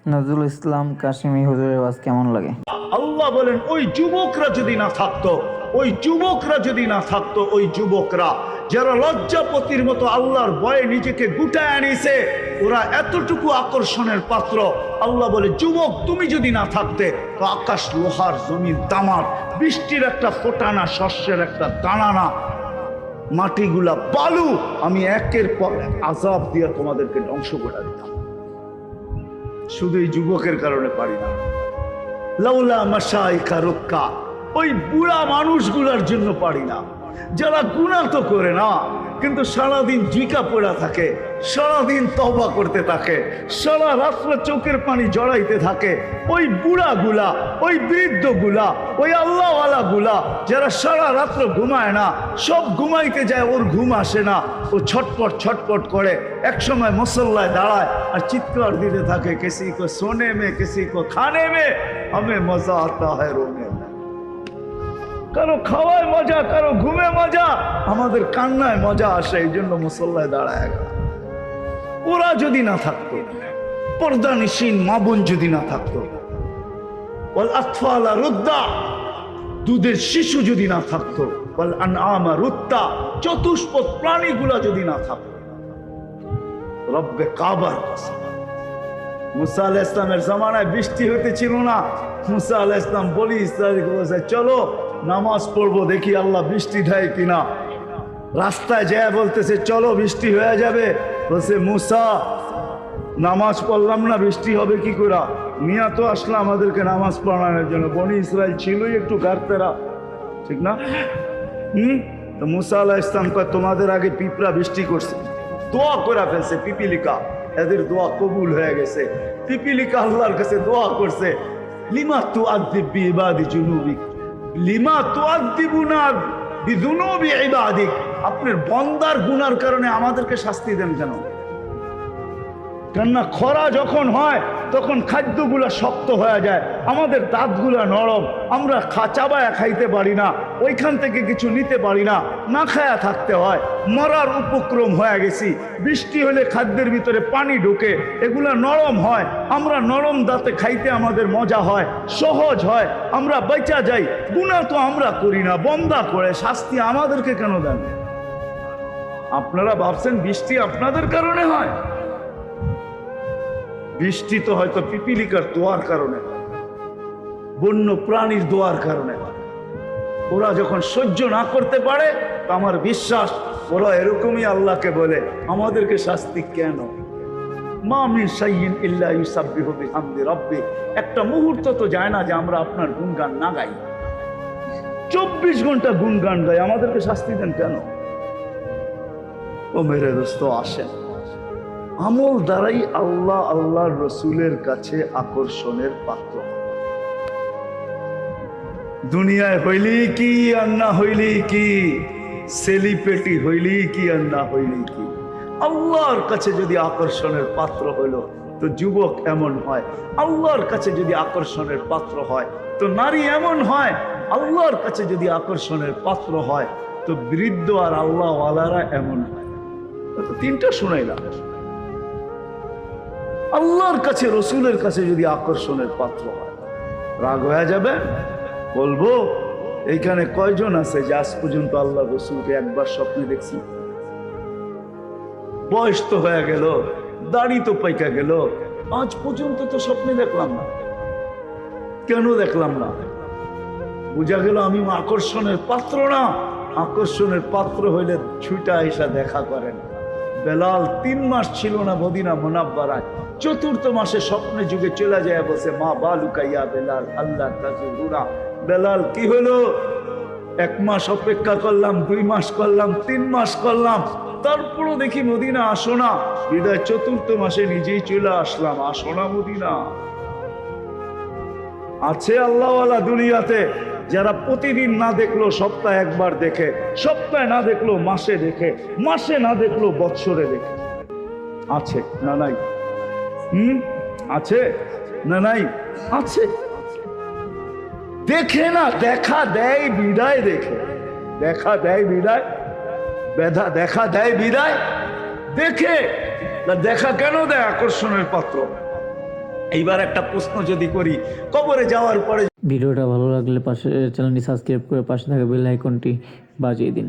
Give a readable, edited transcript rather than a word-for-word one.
নজরুল ইসলাম কাশিমি হুজুরের ওয়াজ কেমন লাগে? আল্লাহ বলেন ওই যুবকরা যদি না থাকতো, ওই যুবকরা যারা লজ্জাপতির মতো আল্লাহর ভয়ে নিজেকে গুটায় আনিছে, ওরা এতটুকু আকর্ষণের পাত্র। আল্লাহ বলে যুবক তুমি যদি না থাকতে তো আকাশ লোহার, জমিন তামার, বৃষ্টির একটা ফোঁটা না, শস্যের একটা দানা না, মাটিগুলা বালু, আমি একের পর এক আযাব দিয়ে তোমাদেরকে ধ্বংস করে দিতাম। শুধু এই যুবকের কারণে পারি না। লাউলা মাশাইখা রুক্কা, ওই বুড়া মানুষগুলার জন্য পারি না, যারা গুনাহ তো করে না কিন্তু সারাদিন ঝিকা পড়া থাকে, সারাদিন তওবা করতে থাকে, সারা রাত্র চোখের পানি জড়াইতে থাকে। ওই বুড়াগুলা, ওই বৃদ্ধগুলা, ওই আল্লাহওয়ালা গুলা যারা সারা রাত্র ঘুমায় না, সব ঘুমাইতে যায়, ওর ঘুম আসে না, ও ছটপট ছটপট করে, এক সময় মুসল্লায় দাঁড়ায় আর চিৎকার দিতে থাকে, কিসি কো সোনে মে, কিসি কো খানে মে, হমে মজা আতা হ্যায় রোনে মে। কারো খাওয়ায় মজা, কারো ঘুমে মজা, আমাদের কান্নায় মজা আসে, এই জন্য মুসল্লায় দাঁড়ায় গেল। ওরা যদি না থাকতো, পর্দানিসীন মা বোন যদি না থাকতো, ওয়াল আতফালা রুদ্দা, দুধের শিশু যদি না থাকতো, ওয়াল আনআমা রুত্তা, চতুষ্পদ প্রাণীগুলা যদি না থাকতো, রব্বে কাবার কসম। মুসা আলাইহিস ইসলামের জামানায় বৃষ্টি হতেছিল না। মুসা আলাইহিস ইসলাম বলি ইসরায়েলকে বলেছে, চলো নামাজ পড়বো, দেখি আল্লাহ বৃষ্টি দেয় কিনা। রাস্তায় যায় বলতেছে চলো বৃষ্টি হয়ে যাবে, বলছে মুসা নামাজ পড়লাম না, বৃষ্টি হবে কি করে? মিয়া তো আসলে আমাদেরকে নামাজ পড়ানোর জন্য, বনি ইসরায়েল ছিলই একটু গার্তেরা, ঠিক না? তো মুসা আলাইহিস ইসলাম কয় তোমাদের আগে পিঁপড়া বৃষ্টি করছে, দোয়া করে ফেলছে, পিপিলিকা, এদের দোয়া কবুল হয়ে গেছে। পিপিলিকা আল্লাহর কাছে দোয়া করছে, লিমা তুআযযিব বিইবাদি জুনুবিক, লিমা তুআযযিবুনা বিযুনুবি ইবাদিক, আপনার বান্দার গুনার কারণে আমাদেরকে শাস্তি দেন কেন? কেননা খরা যখন হয় তখন খাদ্যগুলা শক্ত হয়ে যায়, আমাদের দাঁতগুলা নরম, আমরা চাবায়া খাইতে পারি না, ওইখান থেকে কিছু নিতে পারি না, না খায়া থাকতে হয়, মরার উপক্রম হয়ে গেছি। বৃষ্টি হলে খাদ্যের ভিতরে পানি ঢুকে, এগুলা নরম হয়, আমরা নরম দাঁতে খাইতে আমাদের মজা হয়, সহজ হয়, আমরা বেঁচা যাই। গুনাহ তো আমরা করি না, বন্দা করে, শাস্তি আমাদেরকে কেন দেন? আপনারা ভাবছেন বৃষ্টি আপনাদের কারণে হয়? বৃষ্টি তো হয়তো পিপিলিকার দোয়ার কারণে, বন্য প্রাণীর দোয়ার কারণে। ওরা যখন সহ্য না করতে পারে, তো আমার বিশ্বাস ওরা এরকমই আল্লাহকে বলে, আমাদেরকে শাস্তি কেন? মা মিন শাইইন ইল্লা ইউসাব্বিহু বিহামদি রাব্বি, একটা মুহূর্ত তো যায় না যে আমরা আপনার গুণগান না গাই। 24 ঘন্টা গুণগান গাই, আমাদেরকে শাস্তি দেন কেন? ও মেরে দোস্ত, আসেন, আমল দ্বারাই আল্লাহ আল্লাহর রসুলের কাছে আকর্ষণের পাত্র। দুনিয়ায় হইলি কি আর না হইলি কি, সেলিব্রিটি হইলি কি আর না হইলি কি, আল্লাহর কাছে যদি আকর্ষণের পাত্র হইল তো যুবক এমন হয়, আল্লাহর কাছে যদি আকর্ষণের পাত্র হয় তো নারী এমন হয়, আল্লাহর কাছে যদি আকর্ষণের পাত্র হয় তো বৃদ্ধ আর আল্লাহওয়ালারা এমন হয়। তো তিনটা শুনাইলাম। আল্লাহর কাছে, রসুলের কাছে যদি আকর্ষণের পাত্র হয়, রাগ হয়ে যাবে? বলবো এইখানে কয়জন আছে যে আজ পর্যন্ত আল্লাহ রসুলকে একবার স্বপ্নে দেখছি? বয়স তো হয়ে গেল, দাড়ি তো পাইকা গেল, আজ পর্যন্ত তো স্বপ্নে দেখলাম না। কেন দেখলাম না? বোঝা গেল আমি আকর্ষণের পাত্র না। আকর্ষণের পাত্র হইলে ছুটা এসা দেখা করেন। বেলাল 3 মাস ছিল না মদিনা মুনাব্বারায়, 4th মাসে স্বপ্নে যুগে চলে যায়, বলছে মা বালুকাইয়া বেলাল আল্লাহ তাজুরা। বেলাল কি হলো? 1 মাস অপেক্ষা করলাম, 2 মাস করলাম, 3 মাস করলাম, তারপরও দেখি মদিনা আসো না। বিদায় 4th মাসে নিজেই চলে আসলাম, আসো না মদিনা। আছে আল্লাহওয়ালা দুনিয়াতে যারা প্রতিদিন না দেখলো সপ্তাহে একবার দেখে, সপ্তাহে না দেখলো মাসে দেখে, মাসে না দেখলো বৎসরে দেখে। আছে না নাই? আছে না নাই? আছে। দেখে না, দেখা দেয় বিদায় দেখে, দেখা দেয় বিদায়, দেখা দেয় বিদায় দেখে। দেখা কেন দেয়? আকর্ষণের পাত্র। এইবার একটা প্রশ্ন যদি করি, কবরে যাওয়ার পরে ভিডিওটা ভালো লাগলে চ্যানেলটি সাবস্ক্রাইব করে পাশে থাকা বেল আইকনটি বাজিয়ে দিন।